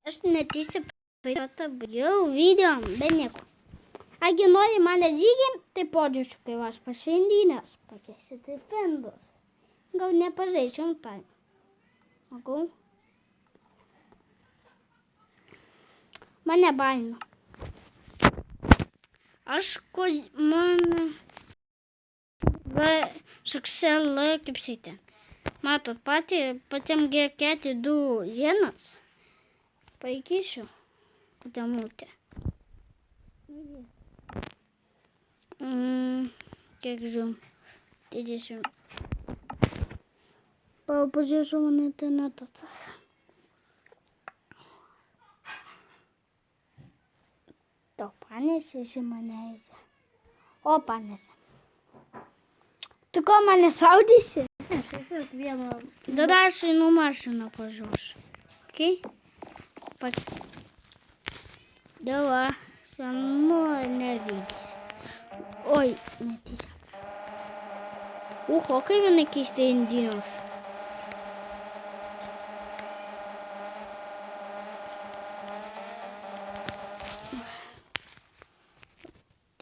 Aš netyčia baigiau video be nieko. Agi nori mane dygim, tai podžiuškai vas pašindynės pakėsite fendus. Gal nepažaičiam tai. Magau. Mane baino. Aš mane šaksel kaip sėtė. Matot, patiem G4 2.1 paaikysiu, kodėl mūtė. Kiek žiūrėjom, 30. Pažiūrėsiu mane internetas. To panėsi mane eidė. O panėsi. Tu ko mane saudysi? Tada aš einu mašiną pažiūrėsiu. Okay? Dėla, senu nevykės. Oi, netyčia. Uho, kaip vienai keistai indijos.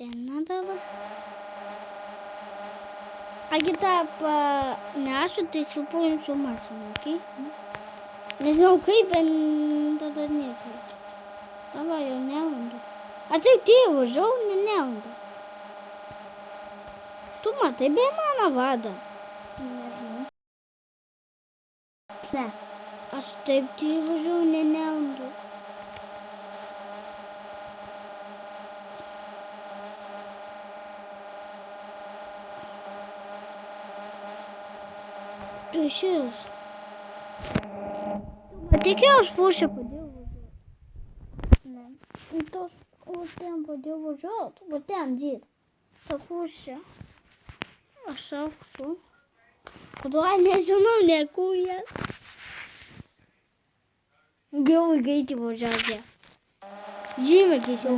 Ten dabar. Agi tą nešu, tai supuojančių mašiną, okei? Nežinau kaip, bet tada niekai. Dabar jau neundu. A taip tėvų, žau, neundu. Tu matai be mano vadą? Nežinau. Ne. Aš taip tėvų, žau, neundu. Tu šis. Matai, aš pusę padėjau važiuoti. Ne. Tos už ten padėjau važiuoti. Va ten dėt. Ta pusė. Aš auksu. Kodėl nežinau, nekūjas. Geriau įgaiti važiuoti. Žymiai keisiau.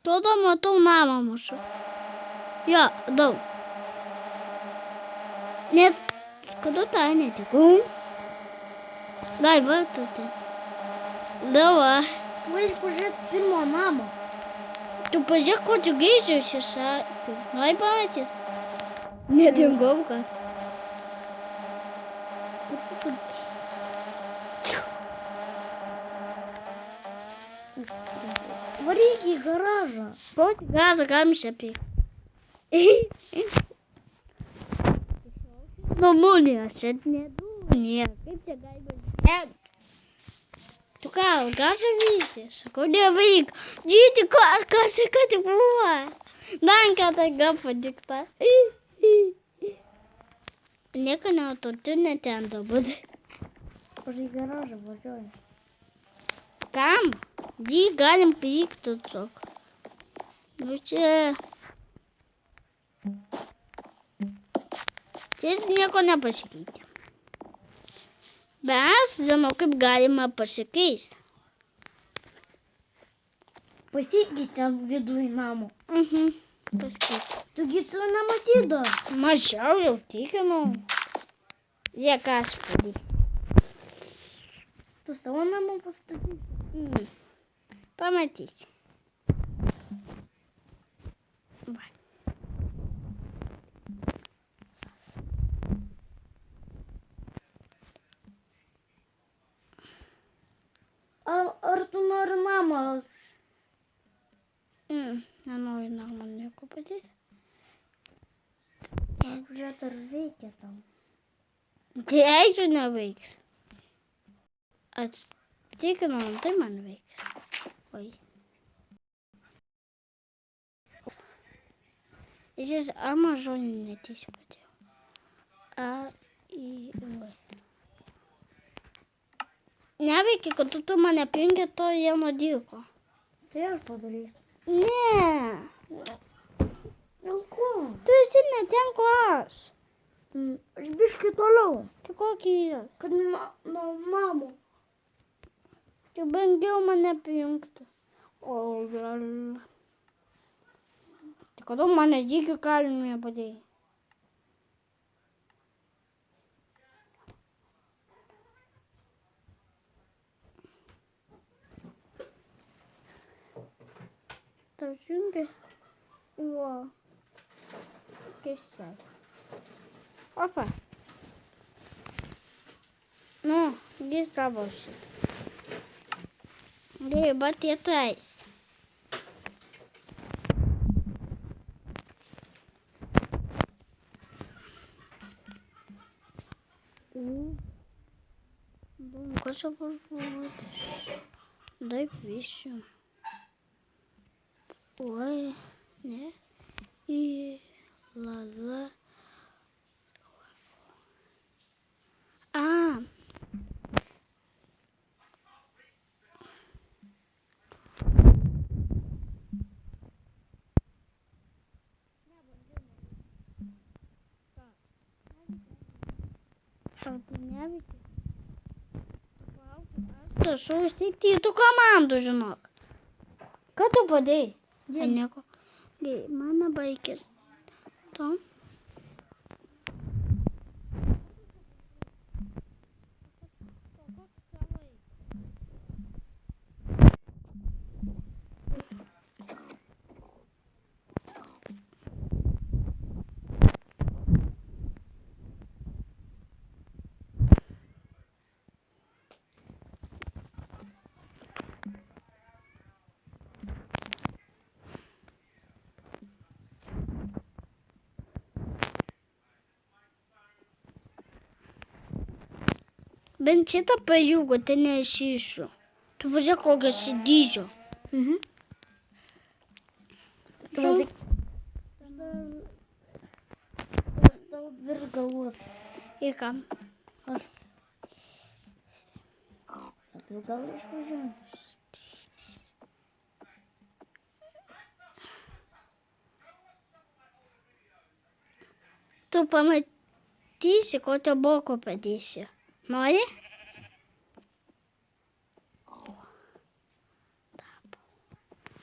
Tada matau namą mūsų. Jo, daug. Net, kada tą netikau? Dai, va, tu ten. Dava. Tu eik pažiūrėti pirmo namo. Tu pažiūrėk, ko tu geisiuosi, sakė. Dai, pamatys. Nedingau, kad. Varyk į garažą. Kokį garažą galim šiapėk. Nuomonė, aš nedūnė. Kaip čia galima žiūrėti? Tu ką, garžą vysi? Sakau, nevaik. Džyti, kas tik buvo? Danka taiga padikta. Nieko neautorti neten dabar. Aš į garažą važiuoju. Kam? Jį galim pykti tiesiog. Nu čia... Čia nieko nepasikeitė. Bet žinau, kaip galima pasikeisti. Pasikeitė viduje namo. Pasikeitė. Tugi tu nematydai. Mažiau jau tikinau. Žiūrėk, aš padaryti. Tu savo namą pastatysi? Pamatysi. Va. Ar tu nori namą? Nenoriu namą nieko padėti. Žiūrėt, ar veikia tau? Tai aišku neveiks. Atitikinau, tai man veiks. Oi. Jis Amazonį netyčia padėjau. A-I-V. Neveikia, kad tu mane prijungė to vieno dyko. Tai aš padarysiu. Ne. Dėl ko? Tu esi ne ten, ko aš. Aš biškai toliau. Tai kokį jis? Kad nuo mamo. Čia bangiau mane prijungti. O, gal. Tai kada mane dykių kalinime padėjai? tau jungi jo kiščiai. Opa. Nu, jis savo šitą. Gerai, bet jie tu eisi. Kas čia pažvodis? Taip visi. Oi, ne. Į la. A. Tau tai neveikia. Aš prašau įsteigti į tų komandų, žinok. Ką tu padėjai? Nieko. Gerai, man nebaikit. Tom. Bent šitą pajūgo, tai neišyšiu. Tu važiuok kokios dydžio. Tau virš galvos. Į ką? Tu gal išvažiuoji? Tu pamatysi, kokio boko padėsiu. Nori?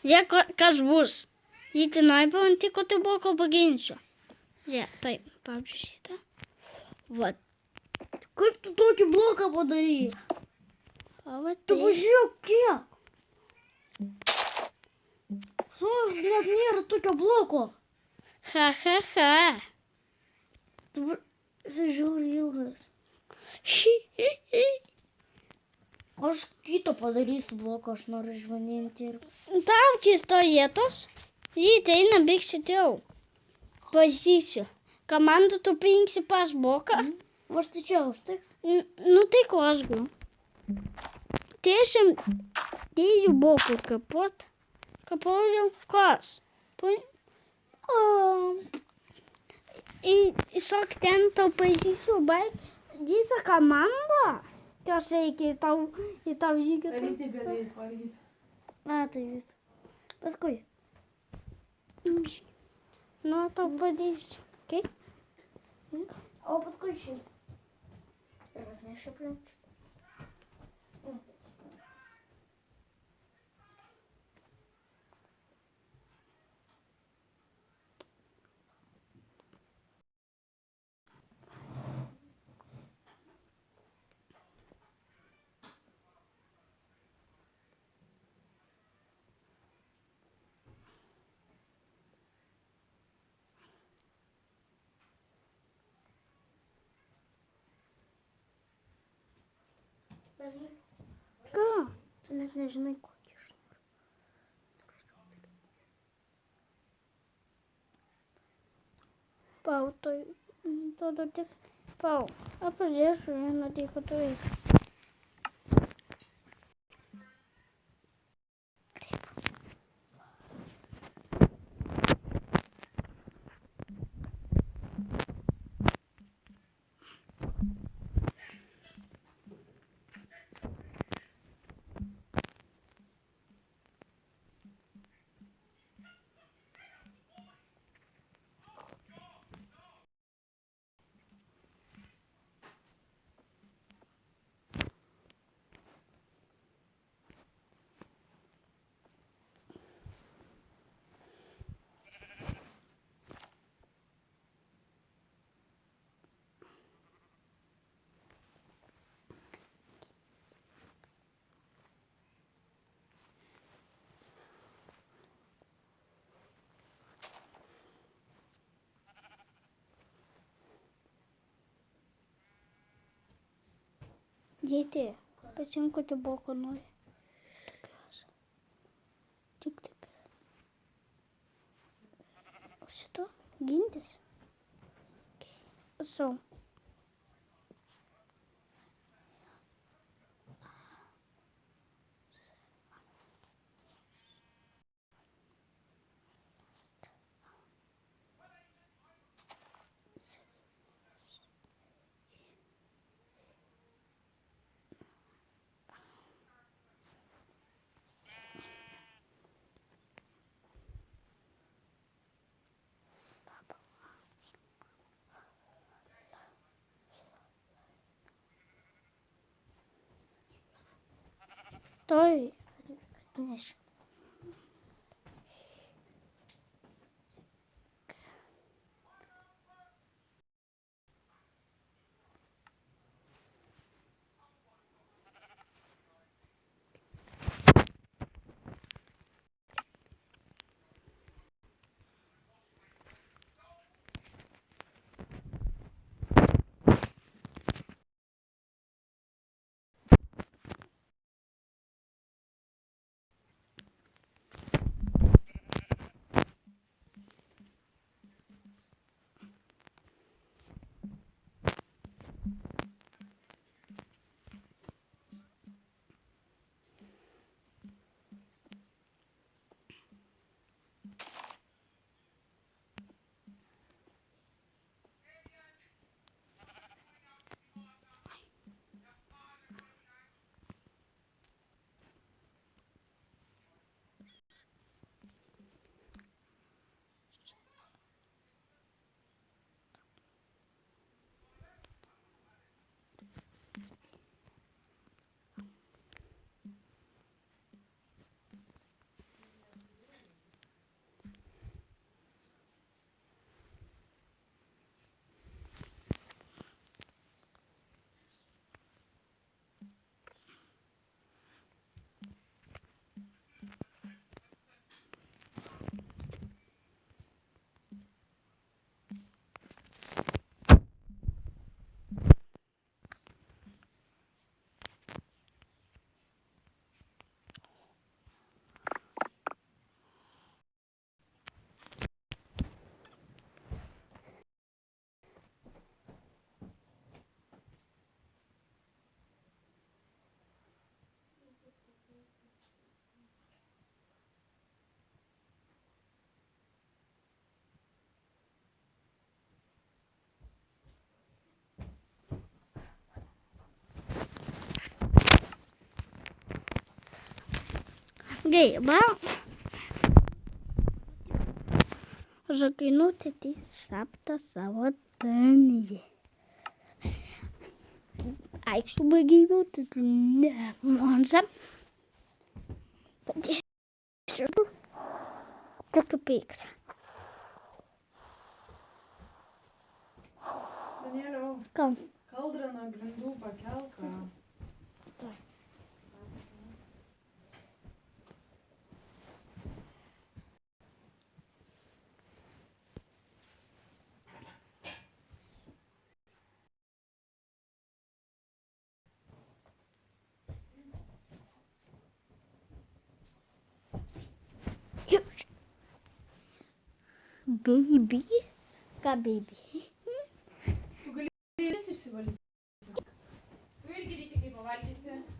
Žiūrėk, kas bus. Jei tai nori pamatyti, kokio boko paginsiu. Žiūrėk, taip, pavyzdžiui šitą. Va. Kaip tu tokį bloką padarei? Va Tu taip. pažiūrėk kiek. Net nėra tokio bloko. Ha. Jis žiauriai ilgas. Aš kito padarysiu bloką, aš noriu žmonėti ir... Traukis to vietos. Jei tai eina bėgščiau. Pazysiu. Komandą tu pinksi pas boką. Aš tai čia už tai. Nu tai ko aš galiu. Tiesiam dėjų bokų kapot. Kapožiau kas. Įsok ten tau pazysiu, baig. Visą komandą. Jos reikia į tau žygį. Eiti galėjai valgyti. Tai vis. Paskui. Nu, tau padėsiu. Kaip? O paskui šį. Ir atnešiu plenčius. Ką? Tu net nežinai, kokį aš noriu. Pau, tai tada tik. Pau, apžiūrėsiu vieną dyką tu eisi. Діти, пацінку боку ноги. Тик-тик. Ось то? Гіндесь? Що? Той. Знаєш. Гейба. Закинути ті сапта саватані. А якщо би гейбати, то не можна. Трохи пікс. Danieliau, Kam? kaldrą grindų pakelką. Baby? Ką baby? Tu gali išsivalyti. Tu irgi reikia kaip pavalgysi.